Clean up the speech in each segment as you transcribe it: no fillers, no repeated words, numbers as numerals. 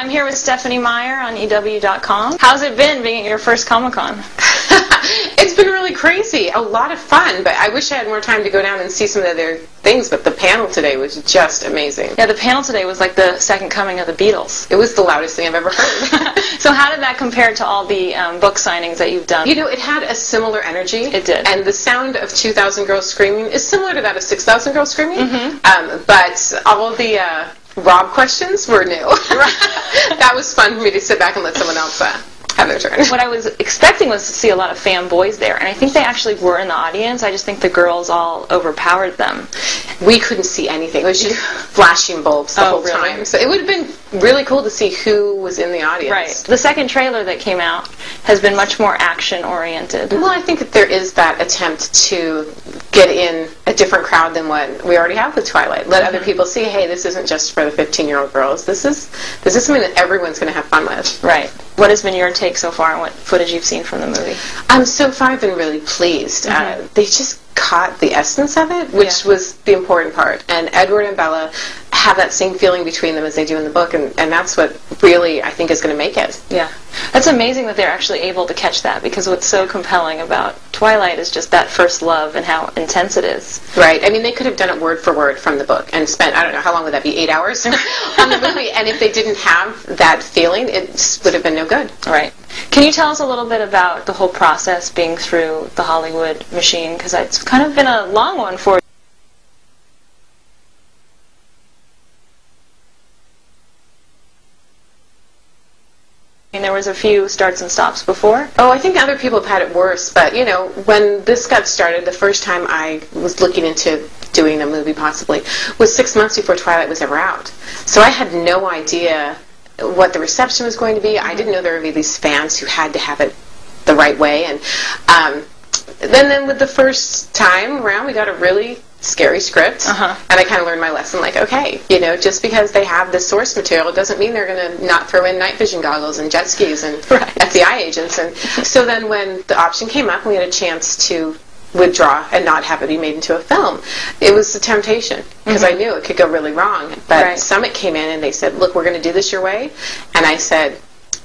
I'm here with Stephenie Meyer on EW.com. How's it been being at your first Comic-Con? It's been really crazy. A lot of fun, but I wish I had more time to go down and see some of the other things, but the panel today was just amazing. Yeah, the panel today was like the second coming of the Beatles. It was the loudest thing I've ever heard. So how did that compare to all the book signings that you've done? You know, it had a similar energy. It did. And the sound of 2,000 girls screaming is similar to that of 6,000 girls screaming. But all of the Rob questions were new. That was fun for me to sit back and let someone else have their turn. What I was expecting was to see a lot of fanboys there, and I think they actually were in the audience. I just think the girls all overpowered them. We couldn't see anything. It was just flashing bulbs the whole time. So it would have been really cool to see who was in the audience. Right. The second trailer that came out has been much more action-oriented. Well, I think that there is that attempt to get in a different crowd than what we already have with Twilight. Let other people see, hey, this isn't just for the 15-year-old girls. This is something that everyone's going to have fun with. Right. What has been your take so far on what footage you've seen from the movie? So far I've been really pleased. They just caught the essence of it, which was the important part. And Edward and Bella have that same feeling between them as they do in the book, and that's what really, I think, is going to make it. Yeah. That's amazing that they're actually able to catch that, because what's so compelling about Twilight is just that first love and how intense it is. Right. I mean, they could have done it word for word from the book and spent, I don't know, how long would that be, 8 hours on the movie? And if they didn't have that feeling, it would have been no good. Right. Can you tell us a little bit about the whole process being through the Hollywood machine? Because it's kind of been a long one for you. And there was a few starts and stops before. Oh, I think other people have had it worse, but, you know, when this got started, the first time I was looking into doing a movie possibly was 6 months before Twilight was ever out. So I had no idea what the reception was going to be. I didn't know there would be these fans who had to have it the right way. And then with the first time around, we got a really scary script, and I kind of learned my lesson, like, okay, you know, just because they have this source material, it doesn't mean they're going to not throw in night vision goggles and jet skis and FBI agents. And so then when the option came up and we had a chance to withdraw and not have it be made into a film, it was a temptation, because I knew it could go really wrong. But Summit came in and they said, look, we're going to do this your way. And I said,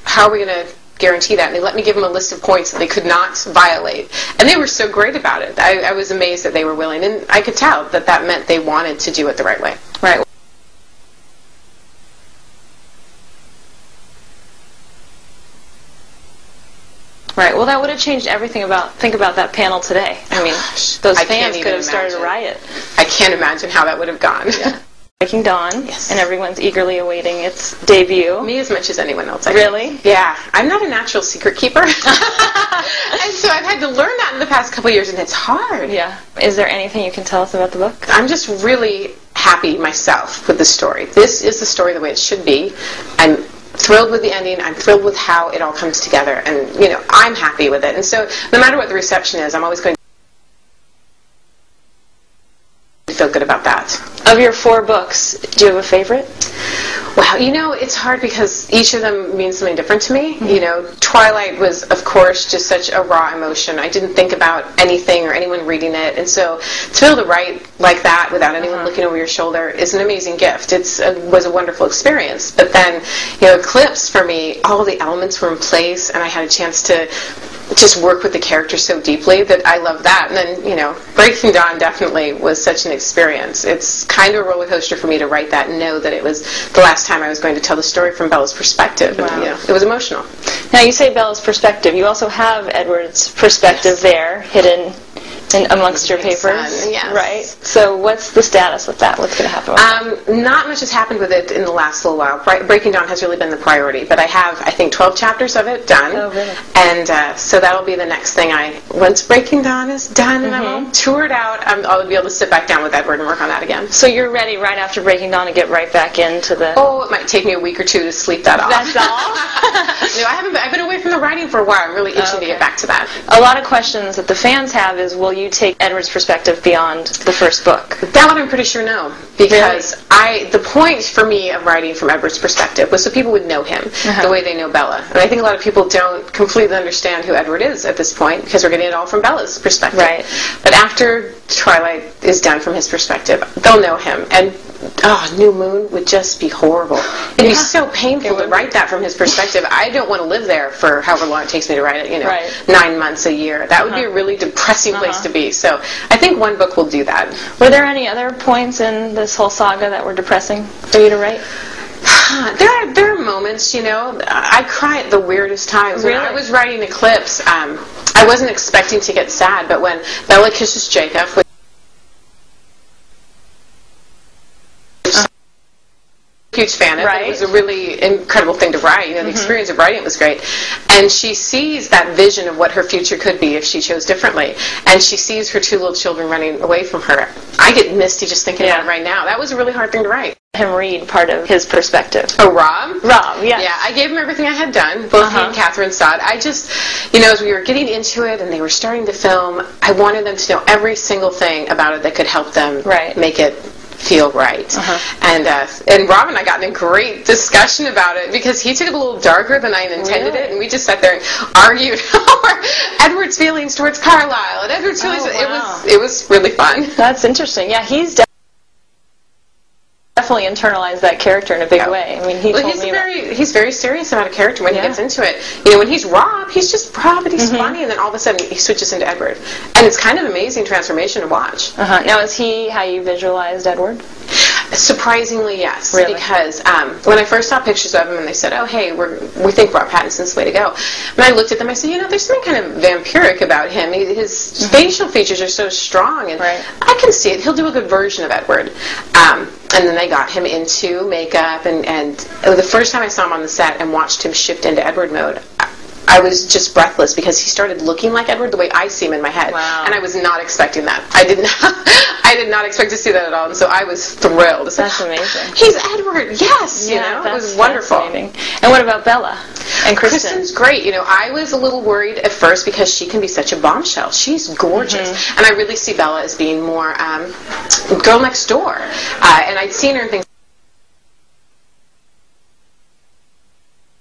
how are we going to guarantee that? And they let me give them a list of points that they could not violate. And they were so great about it. I was amazed that they were willing. And I could tell that that meant they wanted to do it the right way. Right. Right. Well, that would have changed everything think about that panel today. I mean, those fans could have started a riot. I can't imagine how that would have gone. Yeah. Breaking Dawn, and everyone's eagerly awaiting its debut. Me as much as anyone else, I Really? think. Yeah. I'm not a natural secret keeper. And so I've had to learn that in the past couple of years, and it's hard. Yeah. Is there anything you can tell us about the book? I'm just really happy myself with the story. This is the story the way it should be. I'm thrilled with the ending. I'm thrilled with how it all comes together. And, you know, I'm happy with it. And so no matter what the reception is, I'm always going to feel good about that. Of your 4 books, do you have a favorite? Well, you know, it's hard because each of them means something different to me. You know, Twilight was, of course, just such a raw emotion. I didn't think about anything or anyone reading it. And so to be able to write like that without anyone looking over your shoulder is an amazing gift. It was a wonderful experience. But then, you know, Eclipse, for me, all the elements were in place, and I had a chance to just work with the characters so deeply that I love that. And then, you know, Breaking Dawn definitely was such an experience. It's kind of a roller coaster for me to write that and know that it was the last time I was going to tell the story from Bella's perspective. Wow. And, you know, it was emotional. Now, you say Bella's perspective. You also have Edward's perspective there, hidden amongst your papers, right? So what's the status with that? What's going to happen? Not much has happened with it in the last little while. Breaking Dawn has really been the priority, but I have, I think, 12 chapters of it done. Oh, really? And so that'll be the next thing once Breaking Dawn is done and I'm all toured out, I'll be able to sit back down with Edward and work on that again. So you're ready right after Breaking Dawn to get right back into the... Oh, it might take me a week or 2 to sleep that off. That's all? No, I've been away from the writing for a while. I'm really itching to get back to that. A lot of questions that the fans have is, will you take Edward's perspective beyond the first book? That one I'm pretty sure no. Because the point for me of writing from Edward's perspective was so people would know him the way they know Bella. And I think a lot of people don't completely understand who Edward is at this point because we're getting it all from Bella's perspective. Right. But after Twilight is done from his perspective, they'll know him. And New Moon would just be horrible. It'd be so painful to write that from his perspective. I don't want to live there for however long it takes me to write it, 9 months, a year. That would be a really depressing place to be. So I think one book will do that. Were there any other points in this whole saga that were depressing for you to write? There are moments, I cry at the weirdest times. Really? When I was writing Eclipse, I wasn't expecting to get sad, but when Bella kisses Jacob, huge fan of it. It was a really incredible thing to write. The experience of writing it was great. And she sees that vision of what her future could be if she chose differently. And she sees her 2 little children running away from her. I get misty just thinking about it right now. That was a really hard thing to write. Him read part of his perspective. Oh, Rob? Rob, yes. Yeah, I gave him everything I had done. Both he and Catherine saw it. I just, as we were getting into it and they were starting to film, I wanted them to know every single thing about it that could help them make it feel right. And Rob and I got in a great discussion about it because he took it a little darker than I intended it, and we just sat there and argued over Edward's feelings towards Carlisle and Edward's feelings. It was really fun. That's interesting. Yeah, he's definitely internalized that character in a big way. I mean, he's very serious about a character when he gets into it. When he's Rob, he's just Rob, and he's funny, and then all of a sudden he switches into Edward, and it's kind of an amazing transformation to watch. Now, is he how you visualized Edward? Surprisingly, yes. Really? Because when I first saw pictures of him and they said, "Oh, hey, we think Rob Pattinson's the way to go," and I looked at them, I said, "There's something kind of vampiric about him. His facial features are so strong, and I can see it. He'll do a good version of Edward." And then they got him into makeup, and the first time I saw him on the set and watched him shift into Edward mode, I was just breathless because he started looking like Edward the way I see him in my head. Wow. And I was not expecting that. I did not expect to see that at all, and so I was thrilled. That's amazing. He's Edward, yes! It was wonderful. And what about Bella and Kristen? Kristen's great. I was a little worried at first because she can be such a bombshell. She's gorgeous. And I really see Bella as being more girl next door. And I'd seen her in things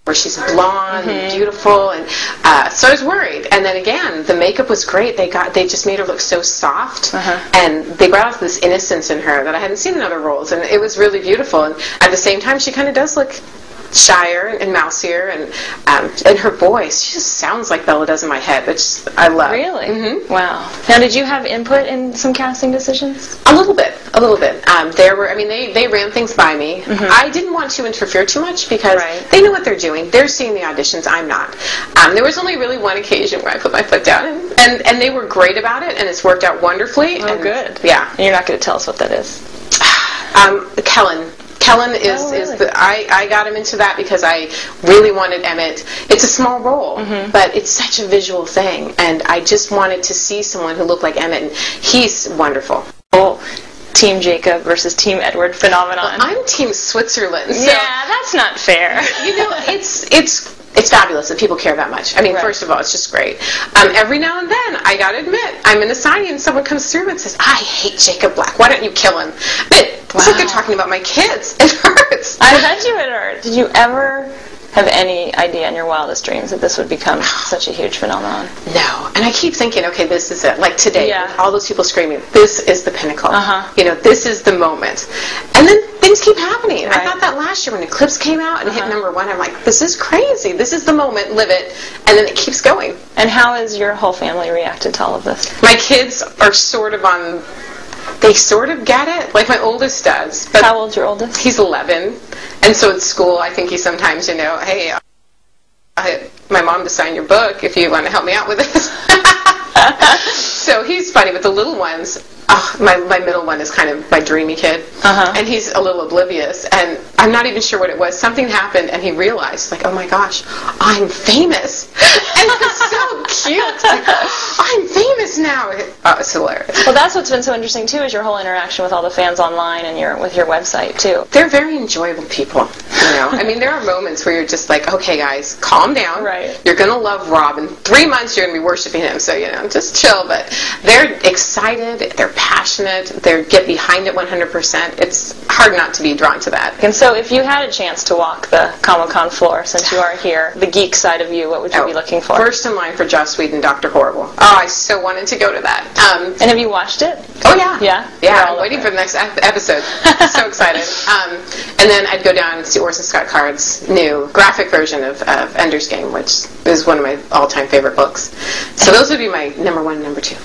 where she's blonde and beautiful, and so I was worried. And then again, the makeup was great. They just made her look so soft, and they brought out this innocence in her that I hadn't seen in other roles, and it was really beautiful. And at the same time, she kind of does look shyer and mousier, and her voice, she just sounds like Bella does in my head, which I love. Really? Wow. Now, did you have input in some casting decisions? A little bit. They ran things by me. I didn't want to interfere too much because they know what they're doing. They're seeing the auditions. I'm not. There was only really one occasion where I put my foot down, and they were great about it, and it's worked out wonderfully. Oh, good. Yeah. And you're not going to tell us what that is? Kellen is I got him into that because I really wanted Emmett. It's a small role, but it's such a visual thing, and I just wanted to see someone who looked like Emmett, and he's wonderful. Team Jacob versus Team Edward phenomenon. Well, I'm Team Switzerland. So, yeah, that's not fair. It's fabulous that people care that much. I mean, first of all, it's just great. Every now and then, I gotta admit, I'm in a signing and someone comes through and says, "I hate Jacob Black. Why don't you kill him?" It's like they're talking about my kids. It hurts. I bet you it hurt. Did you ever have any idea in your wildest dreams that this would become such a huge phenomenon? No. And I keep thinking, okay, this is it. Like today, all those people screaming, this is the pinnacle. This is the moment. And then things keep happening. I thought that last year when Eclipse came out and hit #1, I'm like, this is crazy. This is the moment. Live it. And then it keeps going. And how has your whole family reacted to all of this? My kids are they sort of get it, like my oldest does. But how old's your oldest? He's 11, and so at school, I think he sometimes, hey, my mom to sign your book if you want to help me out with this. So he's funny, but the little ones, my middle one is kind of my dreamy kid, and he's a little oblivious, and I'm not even sure what it was. Something happened, and he realized, like, oh my gosh, I'm famous, and it's so cute. I'm famous now. It's hilarious. Well, that's what's been so interesting too, is your whole interaction with all the fans online and with your website too. They're very enjoyable people. I mean, there are moments where you're just like, okay, guys, calm down. Right. You're going to love Rob. In 3 months, you're going to be worshiping him. So, just chill. But they're excited. They're passionate. They get behind it 100%. It's hard not to be drawn to that. And so if you had a chance to walk the Comic-Con floor, since you are here, the geek side of you, what would you be looking for? First in line for Joss Whedon, Dr. Horrible. Oh, I so wanted to go to that. And have you watched it? Oh, yeah. Yeah? Yeah, I'm waiting for the next episode. So excited. And then I'd go down and see Orson Scott Card's new graphic version of Ender's Game, which is one of my all-time favorite books. So those would be my number one and number two.